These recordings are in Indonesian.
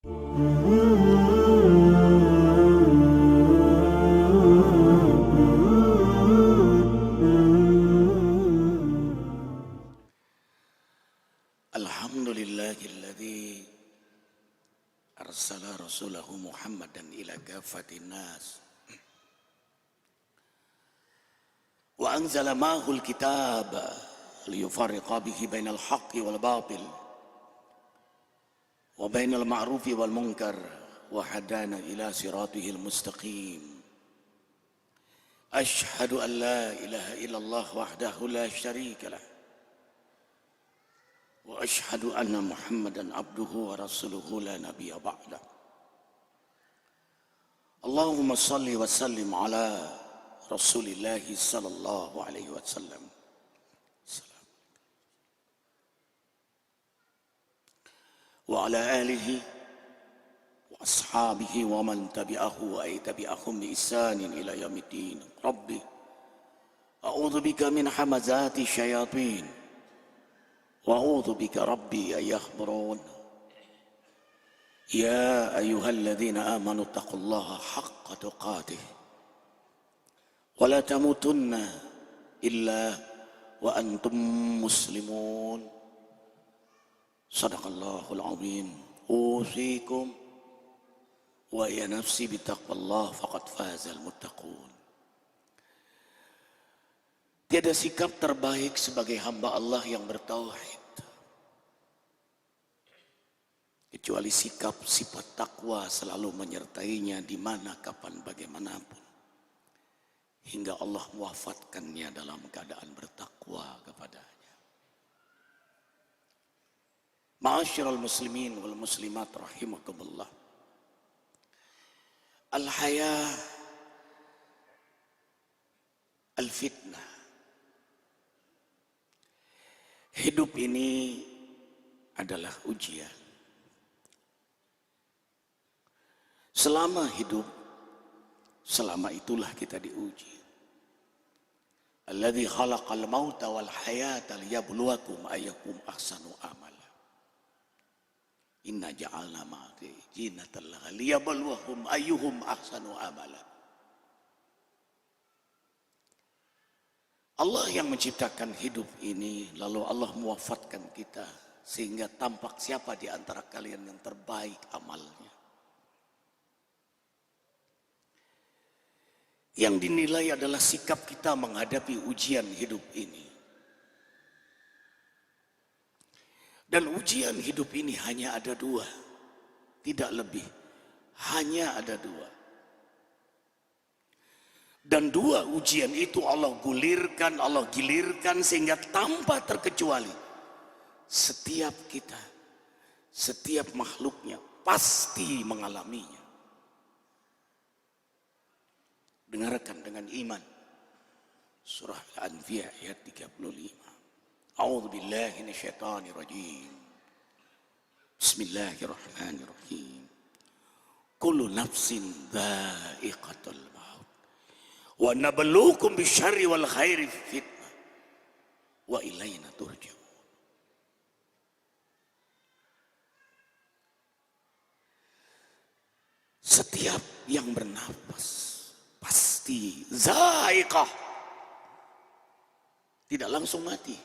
Alhamdulillahilladzi arsala rasulahu Muhammadan ila kafatin nas wa anzala ma'ahul kitab liyufarriqa bihi bainal haqqi wal batil wa bainal ma'rufi wal munkar wa hadana ila siratihil mustaqim. Ashhadu an la ilaha illallah wahdahu la syarika lah wa ashhadu anna Muhammadan abduhu wa rasuluhu la nabiyya ba'da. Allahumma salli wa sallim ala Rasulillah sallallahu alaihi wasallam. Wa ala alihi wa ashabihi wa man tabi'ahu wa tabi'ahum bi ihsanin ila yaumiddin. Rabbi a'udzu bika min hamazati syayatin وأعوذ بك ربي أن يحضرون. يا أيها الذين آمنوا اتقوا الله حق تقاته ولا تموتن إلا وأنتم مسلمون. صدق الله العظيم. أوصيكم ويا نفسي بتقوى الله فقد فاز المتقون. Tiada sikap terbaik sebagai hamba Allah yang bertauhid kecuali sikap sifat takwa selalu menyertainya di mana, kapan, bagaimanapun, hingga Allah mewafatkannya dalam keadaan bertakwa kepadanya. Ma'asyiral muslimin wal muslimat rahimakumullah. Al-hayah al-fitnah. Hidup ini adalah ujian. Selama hidup, selama itulah kita diuji. Alladzi khalaqal mauta wal hayata liyabluwakum ayyukum ahsanu amala. Inna ja'alna ma'ati jinatan liyabluwahum ayyuhum ahsanu amala. Allah yang menciptakan hidup ini, lalu Allah mewafatkan kita sehingga tampak siapa di antara kalian yang terbaik amalnya. Yang dinilai adalah sikap kita menghadapi ujian hidup ini. Dan ujian hidup ini hanya ada dua, tidak lebih, hanya ada dua. Dan dua ujian itu Allah gulirkan, Allah gilirkan sehingga tanpa terkecuali setiap kita, setiap makhluknya pasti mengalaminya. Dengarkan dengan iman. Surah Al-Anbiya ayat 35. A'udzu billahi minasyaitonir rajim. Bismillahirrahmanirrahim. Kullu nafsin dha'iqatul maut. Wa nabluukum bisyarri wal khairi fitnah. Wa ilaina turja'un. Setiap yang bernafas pasti zaiqah, tidak langsung mati,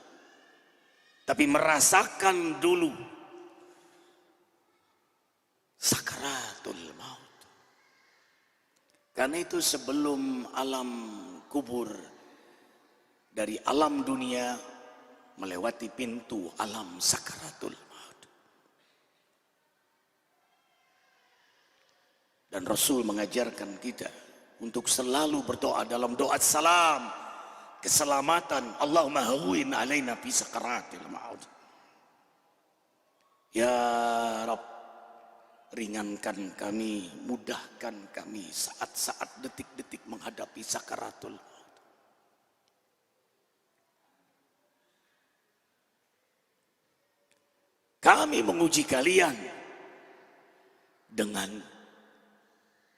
tapi merasakan dulu sakaratul maut. Karena itu sebelum alam kubur, dari alam dunia melewati pintu alam sakaratul maut. Dan Rasul mengajarkan kita untuk selalu berdoa dalam doa salam, keselamatan. Allahumma hawwin alaina fi sakaratil maut. Ya Rabb, ringankan kami, mudahkan kami saat-saat detik-detik menghadapi sakaratul maut. Kami menguji kalian dengan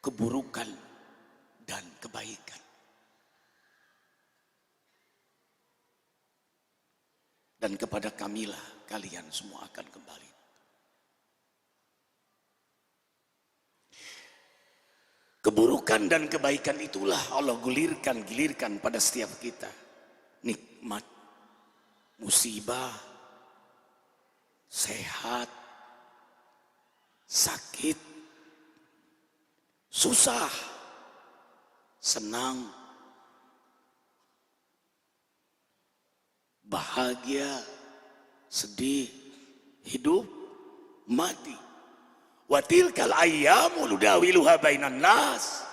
keburukan dan kebaikan. Dan kepada kamilah kalian semua akan kembali. Keburukan dan kebaikan itulah Allah gilirkan pada setiap kita. Nikmat, musibah, sehat, sakit, susah, senang, bahagia, sedih, hidup, mati. Wa tilkal ayyamu nudawiluha bainan nas.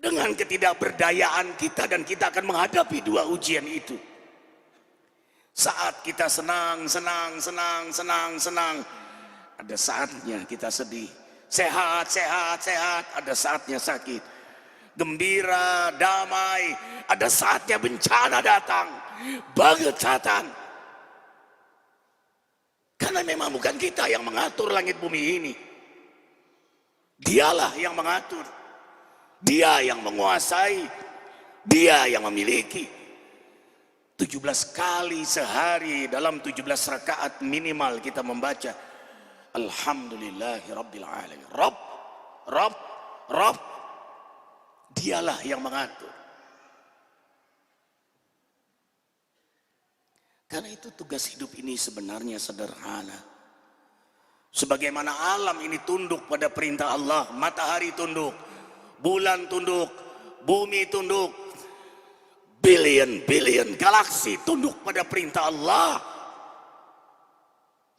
Dengan ketidakberdayaan kita dan kita akan menghadapi dua ujian itu. Saat kita senang, ada saatnya kita sedih. Sehat, ada saatnya sakit. Gembira, damai, ada saatnya bencana datang. Bagatan. Karena memang bukan kita yang mengatur langit bumi ini. Dialah yang mengatur. Dia yang menguasai. Dia yang memiliki. 17 kali sehari dalam 17 rakaat minimal kita membaca Alhamdulillahi Rabbil Alamin. Rabb. Dialah yang mengatur. Karena itu tugas hidup ini sebenarnya sederhana. Sebagaimana alam ini tunduk pada perintah Allah. Matahari tunduk, bulan tunduk, bumi tunduk, billion galaksi tunduk pada perintah Allah.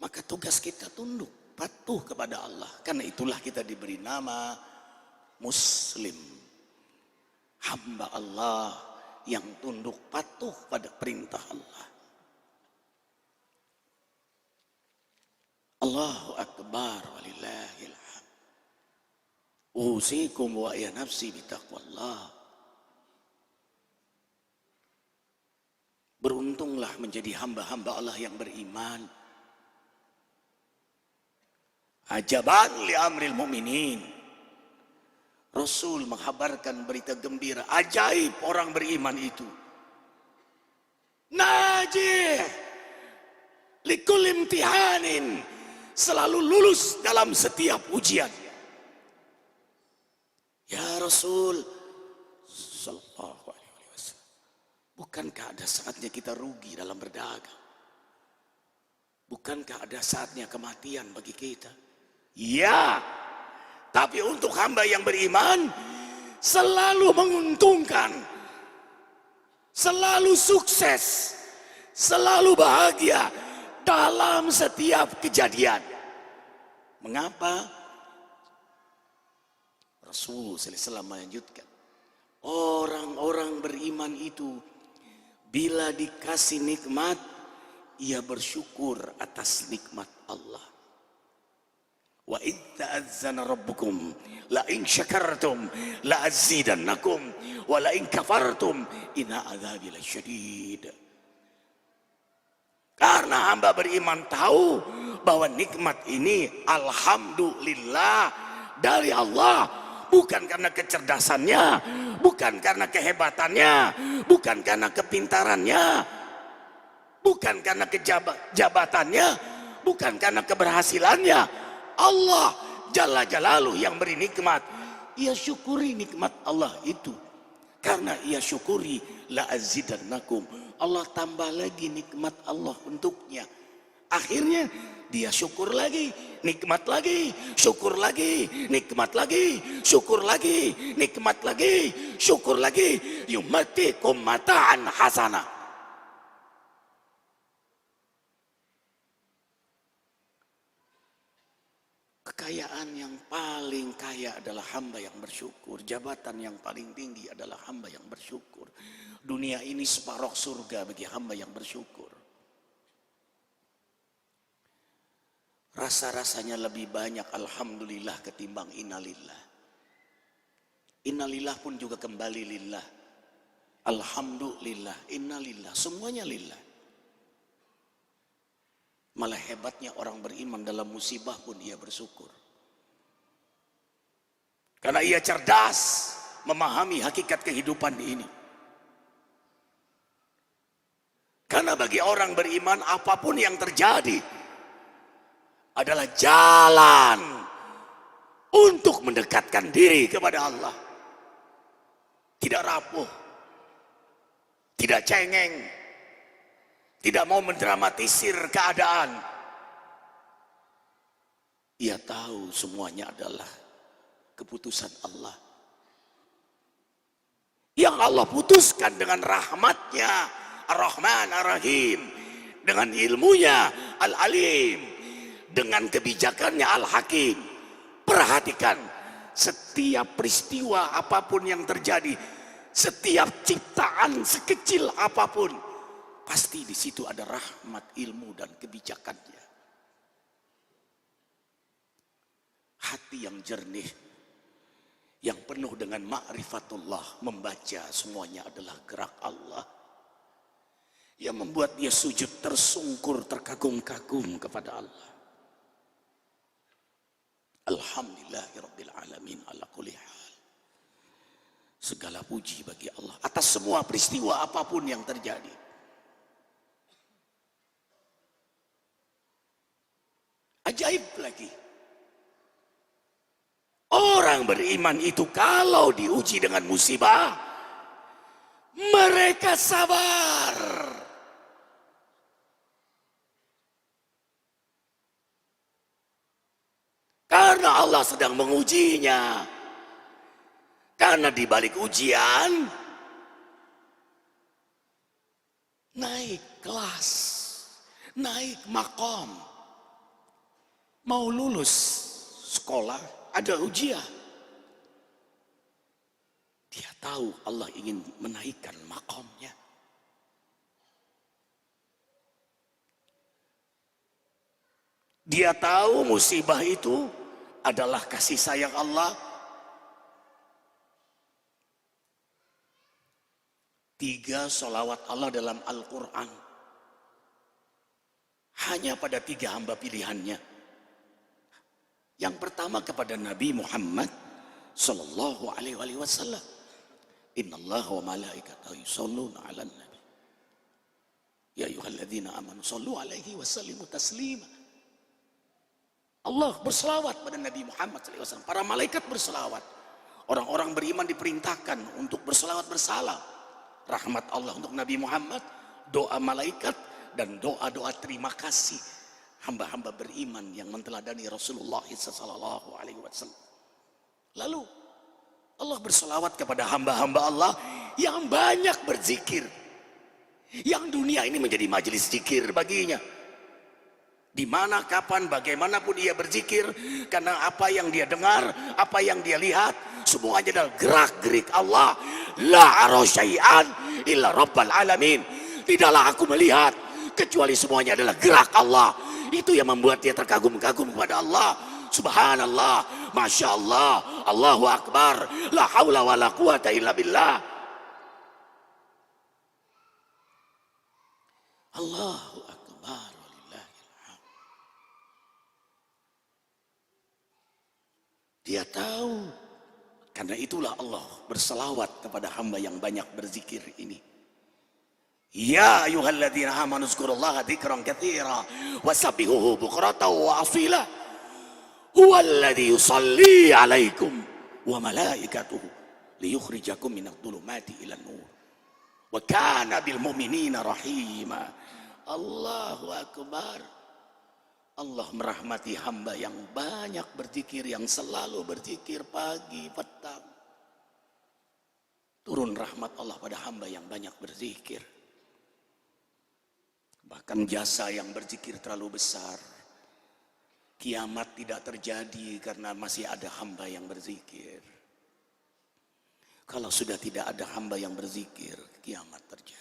Maka tugas kita tunduk, patuh kepada Allah. Karena itulah kita diberi nama Muslim. Hamba Allah yang tunduk patuh pada perintah Allah. Allahu Akbar walillahil hamd. Usikum wa ya nafsi bitaqwallah. Beruntunglah menjadi hamba-hamba Allah yang beriman. Ajaban li amril mu'minin. Rasul menghabarkan berita gembira. Ajaib orang beriman itu. Najih likul imtihanin. Selalu lulus dalam setiap ujian. Ya Rasul sallallahu alaihi wasallam, bukankah ada saatnya kita rugi dalam berdagang? Bukankah ada saatnya kematian bagi kita? Ya, tapi untuk hamba yang beriman selalu menguntungkan, selalu sukses, selalu bahagia dalam setiap kejadian. Mengapa? Rasulullah SAW melanjutkan, orang-orang beriman itu bila dikasih nikmat, ia bersyukur atas nikmat Allah. Wa idh ta'azzana rabbukum la in syakartum la azidannakum wa la in kafartum inna adzabi lasyadid. Karena hamba beriman tahu bahwa nikmat ini alhamdulillah dari Allah, bukan karena kecerdasannya, bukan karena kehebatannya, bukan karena kepintarannya, bukan karena jabatannya, bukan karena keberhasilannya. Allah Jalla Jalaluh yang beri nikmat. Ia syukuri nikmat Allah itu. Karena ia syukuri la azidannakum, Allah tambah lagi nikmat Allah untuknya. Akhirnya dia syukur lagi, nikmat lagi, syukur lagi, nikmat lagi, syukur lagi, nikmat lagi, syukur lagi. Yumatikum mata'an hasanah. Kekayaan yang paling kaya adalah hamba yang bersyukur. Jabatan yang paling tinggi adalah hamba yang bersyukur. Dunia ini separuh surga bagi hamba yang bersyukur. Rasa-rasanya lebih banyak alhamdulillah ketimbang innalillah. Innalillah pun juga kembali lillah. Alhamdulillah, innalillah, semuanya lillah. Malah hebatnya orang beriman dalam musibah pun ia bersyukur. Karena ia cerdas memahami hakikat kehidupan ini. Karena bagi orang beriman apapun yang terjadi adalah jalan untuk mendekatkan diri kepada Allah. Tidak rapuh, tidak cengeng, tidak mau mendramatisir keadaan. Ia tahu semuanya adalah keputusan Allah. Yang Allah putuskan dengan rahmatnya, Ar-Rahman Ar-Rahim, dengan ilmunya Al-Alim, dengan kebijakannya Al-Hakim. Perhatikan, setiap peristiwa apapun yang terjadi, setiap ciptaan sekecil apapun, pasti di situ ada rahmat, ilmu, dan kebijakannya. Hati yang jernih, yang penuh dengan ma'rifatullah, membaca semuanya adalah gerak Allah yang membuat dia sujud tersungkur, terkagum-kagum kepada Allah. Alhamdulillahirabbil alamin ala kulli hal. Segala puji bagi Allah atas semua peristiwa apapun yang terjadi. Ajaib lagi. Orang beriman itu kalau diuji dengan musibah, mereka sabar. Karena Allah sedang mengujinya. Karena di balik ujian, naik kelas, naik makom. Mau lulus sekolah, ada ujian. Dia tahu Allah ingin menaikkan makomnya. Dia tahu musibah itu adalah kasih sayang Allah. 3 sholawat Allah dalam Al-Quran hanya pada 3 hamba pilihannya. Yang pertama kepada Nabi Muhammad sallallahu alaihi wasallam. Innallaha wa malaikatahu yusholluna 'alan nabi. Ya ayyuhalladzina amanu shollu alaihi wa sallimu taslima. Allah berselawat pada Nabi Muhammad sallallahu alaihi wasallam. Para malaikat berselawat. Orang-orang beriman diperintahkan untuk berselawat bersalam. Rahmat Allah untuk Nabi Muhammad, doa malaikat, dan doa-doa terima kasih hamba-hamba beriman yang menteladani Rasulullah sallallahu alaihi wasallam. Lalu Allah berselawat kepada hamba-hamba Allah yang banyak berzikir, yang dunia ini menjadi majelis zikir baginya. Di mana, kapan, bagaimanapun ia berzikir, karena apa yang dia dengar, apa yang dia lihat, semuanya adalah gerak-gerik Allah. La ara syai'an illa rabbal alamin. Tidaklah aku melihat kecuali semuanya adalah gerak Allah. Itu yang membuat dia terkagum-kagum kepada Allah. Subhanallah, Masya Allah, Allahu Akbar, la haula wa la quwata illa billah. Allahu Akbar. Dia tahu, karena itulah Allah berselawat kepada hamba yang banyak berzikir ini. Ya ayyuhalladzina amanu dzkurullaha dzikran katsira wasabbihuhu bukratan wa asila. Huwallazi yusalli 'alaikum wa malaikatuhu liyukhrijakum minadh dhulumati ilan nur. Wa kana bil mu'minina rahima. Allahu Akbar. Allah merahmati hamba yang banyak berzikir, yang selalu berzikir pagi, petang. Turun rahmat Allah pada hamba yang banyak berzikir. Bahkan jasa yang berzikir terlalu besar. Kiamat tidak terjadi karena masih ada hamba yang berzikir. Kalau sudah tidak ada hamba yang berzikir, kiamat terjadi.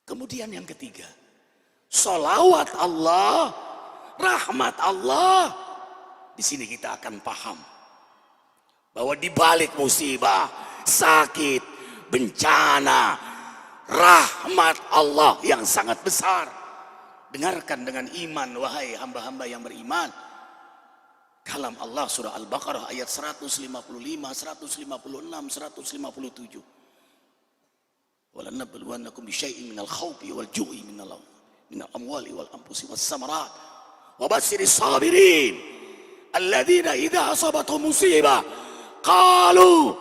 Kemudian yang ketiga, sholawat Allah, rahmat Allah. Di sini kita akan paham bahwa di balik musibah, sakit, bencana, rahmat Allah yang sangat besar. Dengarkan dengan iman, wahai hamba-hamba yang beriman. Kalam Allah surah Al-Baqarah ayat 155, 156, 157. Walanabluwannakum bisyai'in minal khawfi wal ju'i minal amwali wal anfusi was samarat wa basyiris sabirin alladzina idza asabatuhum musibah qalu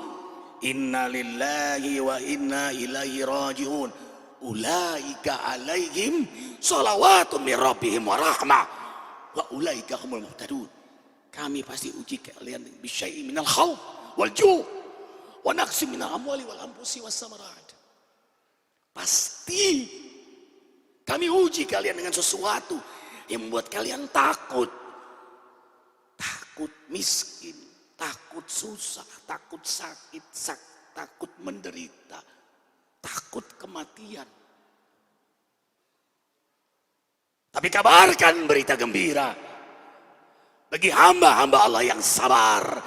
inna lillahi wa inna ilaihi raji'un ulaika alaihim salawatun min rabbihim wa rahmah wa ulaika humul muhtadun. Kami pasti uji kalian bisyai'in minal khawf wal ju' wa naqsim minal amwali wal anfusi was samarat. Pasti kami uji kalian dengan sesuatu yang membuat kalian takut. Takut miskin, takut susah, takut sakit, takut menderita, takut kematian. Tapi kabarkan berita gembira bagi hamba-hamba Allah yang sabar,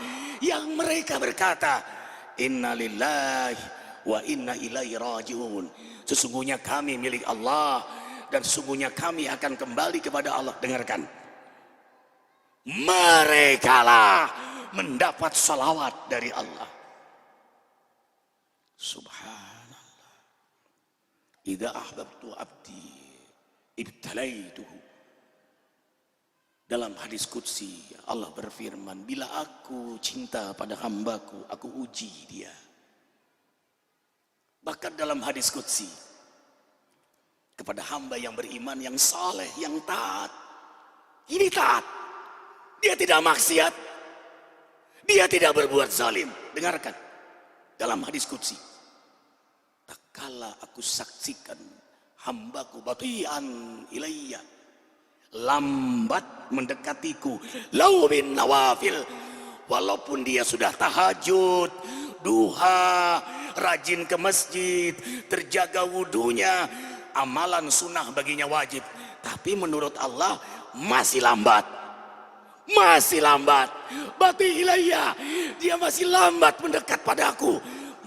yang mereka berkata, Inna lillahi wa inna ilaihi raji'un. Sesungguhnya kami milik Allah dan sesungguhnya kami akan kembali kepada Allah. Dengarkan. Merekalah mendapat salawat dari Allah. Subhanallah. Idza ahbabtu abdi ibtalaituhu. Dalam hadis qudsi Allah berfirman, bila aku cinta pada hambaku, aku uji dia. Bahkan dalam hadis qudsi, kepada hamba yang beriman, yang saleh, yang taat. Ini taat. Dia tidak maksiat. Dia tidak berbuat zalim. Dengarkan. Dalam hadis qudsi. Tak kala aku saksikan hambaku bati'an ilayya, lambat mendekatiku, lau bin nawafil, walaupun dia sudah tahajud, duha, rajin ke masjid, terjaga wudunya, amalan sunnah baginya wajib, tapi menurut Allah masih lambat. Masih lambat. Bati ilayya, dia masih lambat mendekat padaku.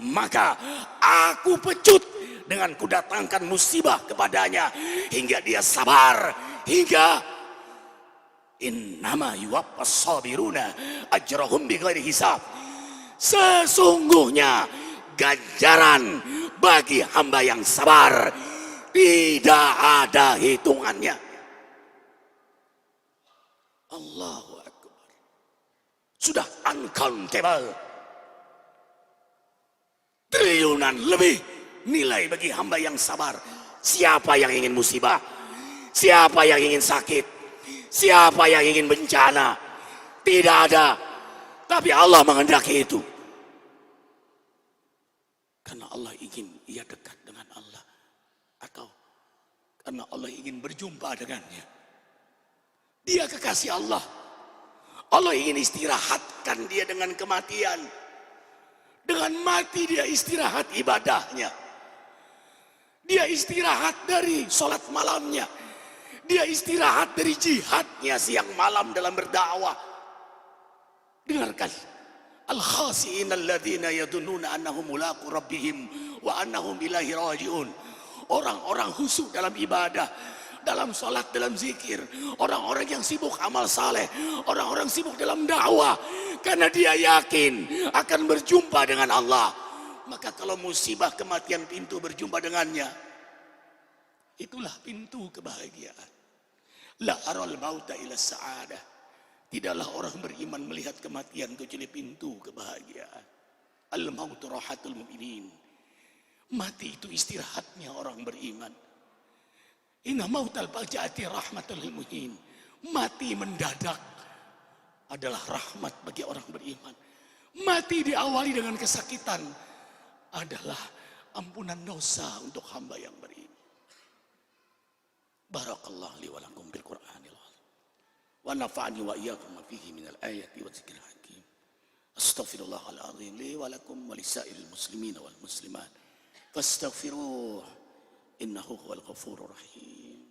Maka aku pecut dengan kudatangkan musibah kepadanya hingga dia sabar, hingga innama yuwaffas sabiruna ajrahum bighairi hisab. Sesungguhnya ganjaran bagi hamba yang sabar tidak ada hitungannya. Allahu Akbar. Sudah uncountable. Triliunan lebih nilai bagi hamba yang sabar. Siapa yang ingin musibah? Siapa yang ingin sakit? Siapa yang ingin bencana? Tidak ada. Tapi Allah menghendaki itu. Karena Allah ingin ia dekat dengan Allah. Atau karena Allah ingin berjumpa dengannya. Dia kekasih Allah. Allah ingin istirahatkan dia dengan kematian. Dengan mati dia istirahat ibadahnya. Dia istirahat dari sholat malamnya. Dia istirahat dari jihadnya siang malam dalam berdakwah. Dengarkan. Al-khasi'in alladhina yadununa annahum mulaqu rabbihim wa annahum ilaihi raji'un. Orang-orang khusyuk dalam ibadah, dalam sholat, dalam zikir. Orang-orang yang sibuk amal saleh. Orang-orang sibuk dalam dakwah. Karena dia yakin akan berjumpa dengan Allah. Maka kalau musibah kematian pintu berjumpa dengannya, itulah pintu kebahagiaan. La aral mauta ila sa'adah. Tidaklah orang beriman melihat kematian kecuali pintu kebahagiaan. Al mautu rahatul mu'minin. Mati itu istirahatnya orang beriman. Inna mautal faja'ati rahmatul lil mu'minin. Mati mendadak adalah rahmat bagi orang beriman. Mati diawali dengan kesakitan adalah ampunan dosa untuk hamba yang beriman. Barakallahu li wa lakum bil Qur'anil azim. Wa nafa'ani wa iyyakum fihi minal ayati wa dzikril hakim. Astaghfirullahal azim li wa lakum wa lisairil muslimina wal muslimat. Fastaghfiruh innahu huwal ghafurur rahim.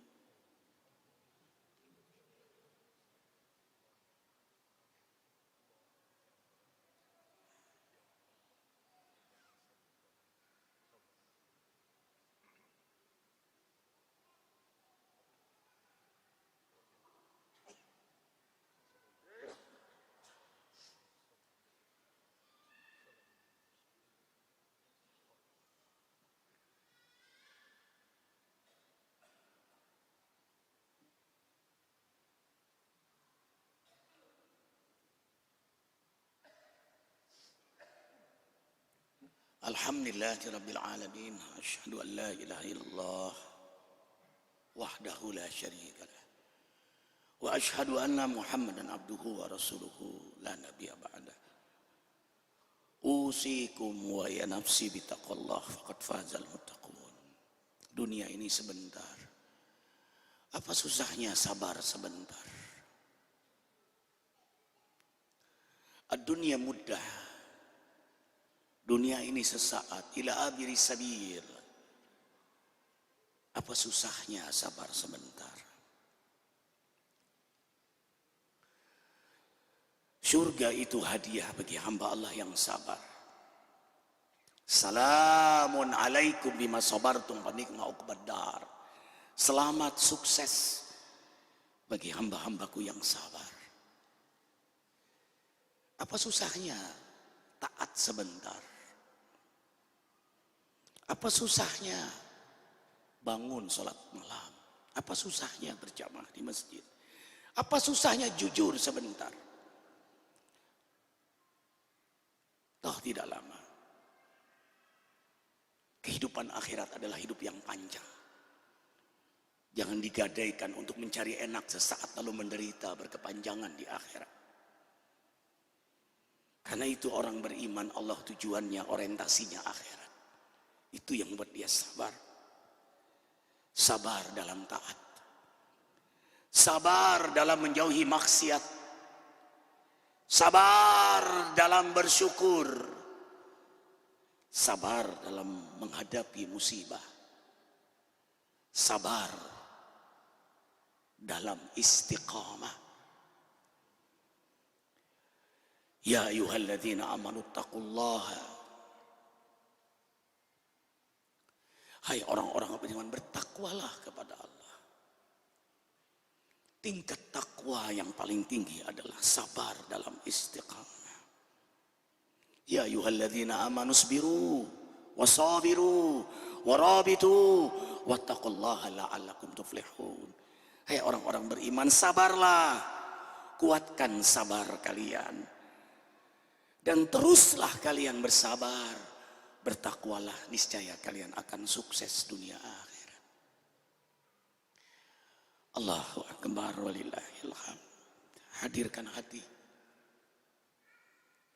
Alhamdulillahirabbil alamin. Asyhadu an la ilaha illallah wahdahu la syarika lah. Wa asyhadu anna Muhammadan abduhu wa rasuluhu la nabiyya ba'dah. Usikum wa ya nafsi bitaqwallah faqad fazal muttaqun. Dunia ini sebentar. Apa susahnya sabar sebentar? Ad-dunya muddah. Dunia ini sesaat. Ila abiri sabil. Apa susahnya sabar sebentar? Surga itu hadiah bagi hamba Allah yang sabar. Salamun alaikum bima sabartum fa ni'ma uqbad-dar. Selamat sukses bagi hamba-hambaku yang sabar. Apa susahnya taat sebentar? Apa susahnya bangun sholat malam? Apa susahnya berjamaah di masjid? Apa susahnya jujur sebentar? Toh tidak lama. Kehidupan akhirat adalah hidup yang panjang. Jangan digadaikan untuk mencari enak sesaat lalu menderita berkepanjangan di akhirat. Karena itu orang beriman Allah tujuannya, orientasinya akhirat. Itu yang membuat dia sabar. Sabar dalam taat. Sabar dalam menjauhi maksiat. Sabar dalam bersyukur. Sabar dalam menghadapi musibah. Sabar dalam istiqamah. Ya ayyuhalladzina amanu taqullaha. Hai orang-orang beriman, bertakwalah kepada Allah. Tingkat takwa yang paling tinggi adalah sabar dalam istiqamah. Ya ayyuhalladzina amanu sabiru wasabiru warabitu wattaqullaha la'allakum tuflihun. Hai orang-orang beriman, sabarlah, kuatkan sabar kalian, dan teruslah kalian bersabar, bertakwalah, niscaya kalian akan sukses dunia akhirat. Allahu akbar walillahil hamd. Hadirkan hati.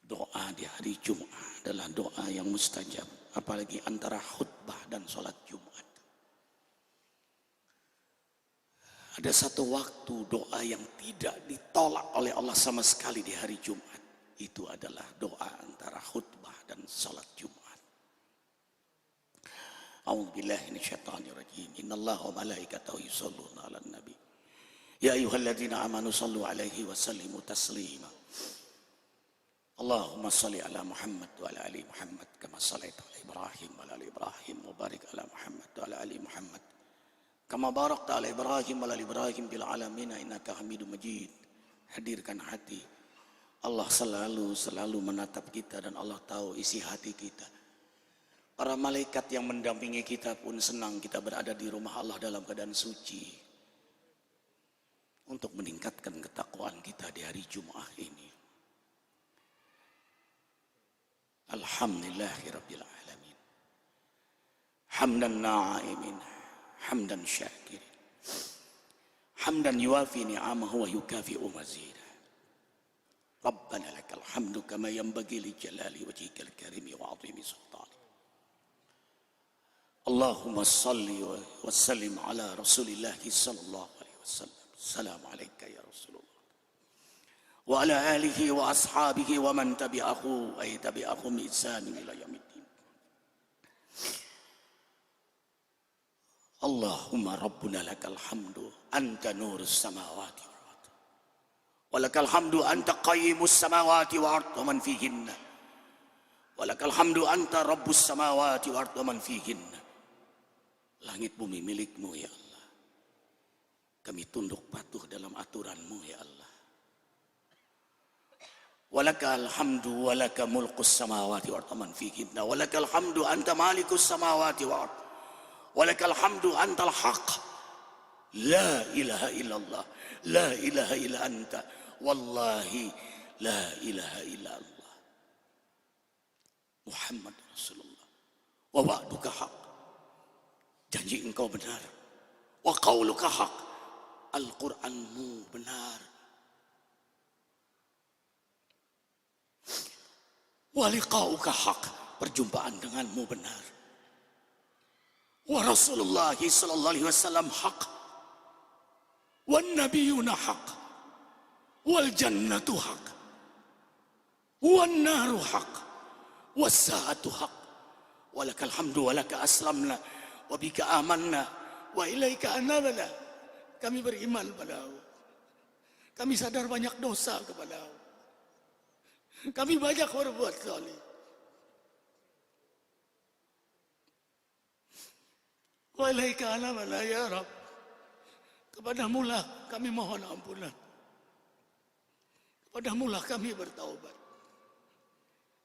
Doa di hari Jumat adalah doa yang mustajab, apalagi antara khutbah dan sholat Jumat. Ada satu waktu doa yang tidak ditolak oleh Allah sama sekali di hari Jumat. Itu adalah doa antara khutbah dan sholat Jumat. A'udzu billahi minasyaitonir rajim. Innallaha wa malaikatahu yusholluna 'alan nabi. Ya ayyuhalladzina amanu shallu 'alaihi wa sallimu taslima. Allahumma shalli 'ala Muhammad wa 'ala ali Muhammad kama shallaita 'ala Ibrahim wa 'ala ali Ibrahim wa barik 'ala Muhammad wa 'ala ali Muhammad kama barakta 'ala Ibrahim wa 'ala ali Ibrahim bil 'alamin innaka Hamidum Majid. Hadirkan hati. Allah selalu menatap kita dan Allah tahu isi hati kita. Para malaikat yang mendampingi kita pun senang kita berada di rumah Allah dalam keadaan suci. Untuk meningkatkan ketakwaan kita di hari Jumat ini. Alhamdulillahirabbil alamin. Hamdan na'imin, hamdan syakirin. Hamdan yuafi ni'amahu wa yukafi'u mazidah. Rabbana lakal hamdu kama yanbaghi li jalali wajhikal karimi wa 'azimi sultani. Allahumma salli wa sallim ala Rasulillah sallallahu alaihi wasallam. Assalamu alayka ya Rasulullah. Wa ala alihi wa ashabihi wa man tabi'ahu ay tabi'ahum bi ihsanin ila yaumiddin. Allahumma rabbuna lakal hamdu anta nurus samawati wal ardh. Wa lakal hamdu anta qayyimus samawati wal ardh wa man fihinna. Wa lakal hamdu anta rabbus samawati wal ardh wa man fihinna. Langit bumi milikmu ya Allah. Kami tunduk patuh dalam aturanmu ya Allah. Walakal hamdu walaka mulkus samawati wa man fihinna. Walakal hamdu anta malikus samawati wa walakal hamdu antal haq. La ilaha illallah. La ilaha illa anta. Wallahi la ilaha illa Allah. Muhammad Rasulullah. wa wa'duka haq, janji engkau benar, wa qauluka haq, Al-Qur'anmu benar, wa liqa'uka haq, perjumpaan denganmu benar, wa Rasulullah sallallahu alaihi wasallam haq, wan nabiyuna haq, wal jannatu haq, wan naru haq, was saatu haq, walakal hamdu walaka aslamna wa bika amanna wa ilaika anabna. Kami beriman padamu, kami sadar banyak dosa kepadamu, kami banyak berbuat zalim. Wa ilaika anabna ya Rabb, kepadamulah kami mohon ampunan, kepadamulah kami bertaubat.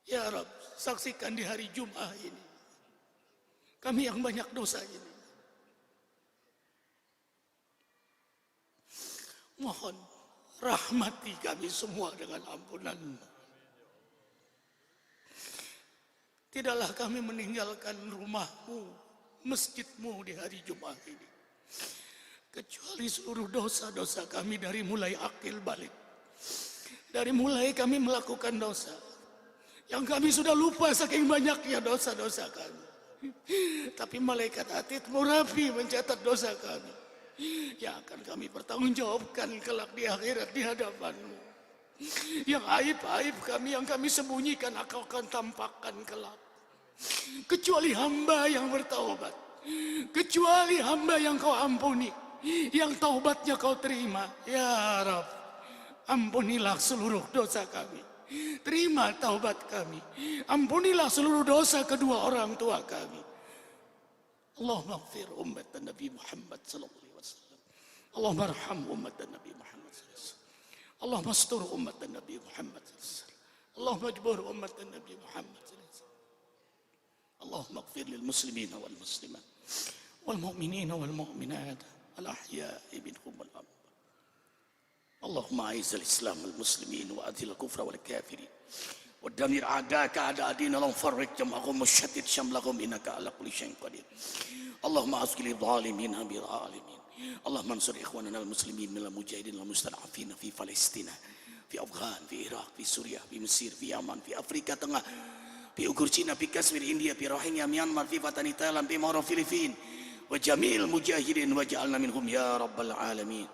Ya Rabb, saksikan di hari Jumat ini kami yang banyak dosa ini, mohon rahmati kami semua dengan ampunan-Mu. Tidaklah kami meninggalkan rumah-Mu, masjid-Mu di hari Jumat ini, kecuali seluruh dosa-dosa kami dari mulai akil balik, dari mulai kami melakukan dosa yang kami sudah lupa saking banyaknya dosa-dosa kami. Tapi malaikat atid-Mu rapi mencatat dosa kami yang akan kami pertanggungjawabkan kelak di akhirat di hadapan-Mu. Yang aib-aib kami yang kami sembunyikan akan tampakkan kelak. Kecuali hamba yang bertaubat, kecuali hamba yang Kau ampuni, yang taubatnya Kau terima. Ya Rabb, ampunilah seluruh dosa kami, terima taubat kami, ampunilah seluruh dosa kedua orang tua kami. Allahumma ighfir ummat Nabi Muhammad sallallahu alaihi wasallam, Allahumma arham ummat Nabi Muhammad sallallahu alaihi wasallam, Allahumma astur ummat Nabi Muhammad sallallahu alaihi wasallam, Allahumma ajbur ummat Nabi Muhammad sallallahu alaihi wasallam. Allahumma ighfir lil muslimina wal muslimat wal mu'minina wal mu'minat al ahya'i minhum wal amwat. Allahumma a'izzal Islam wal muslimin wa adhil kufra wal kafirin wa damir a'daka a'da din, Allahumma farriq jam'ahum wa shaddid shamlahum innaka ala kulli syai'in qadir. Allahumma asqil dhalimin bil alamin. Allahumma ansur ikhwanana al muslimin minal mujahidin wal mustad'afin fi Palestina, fi Afghan, fi Iraq, fi Suriah, fi Mesir, fi Yaman, fi Afrika Tengah, fi Ugur Cina, fi Kashmir India, fi Rohingya Myanmar, fi Patani Thailand, fi Moro Filipin, wa jamil mujahidin wa ja'alna minhum ya rabbal alamin.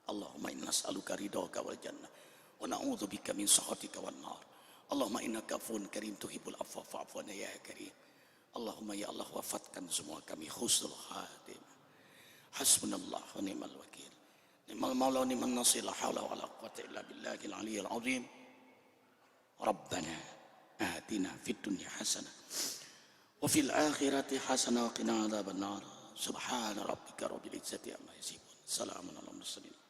Allahumma inna nas'aluka ridhaka wal jannah wa na'udzubika min sakhatika wan nar. Allahumma innaka afuwun karim tuhibbul afwa fa'fu anna ya karim. Allahumma ya Allah, wafatkan semua kami husnul khatimah. Hasbunallah wa ni'mal wakil, ni'mal maula wa ni'man nasir, la haula wa la quwwata illa billahil aliyyil azim. Rabbana atina fid dunya hasanah wa fil akhirati hasanah wa qina adzaban nar. Subhana rabbika rabbil izzati amma yasifun, salamun alal mursalin.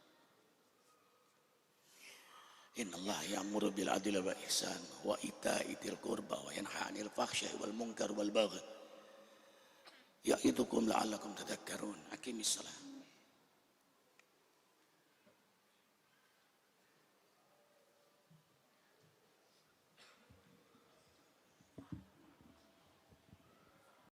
Inna Allah ya'muru bil adli wal ihsan wa ita'i dzil qurba wa yanha 'anil fahsya'i wal munkar wal baghi ya'idukum la'allakum tadhakkarun. Aqimis salat.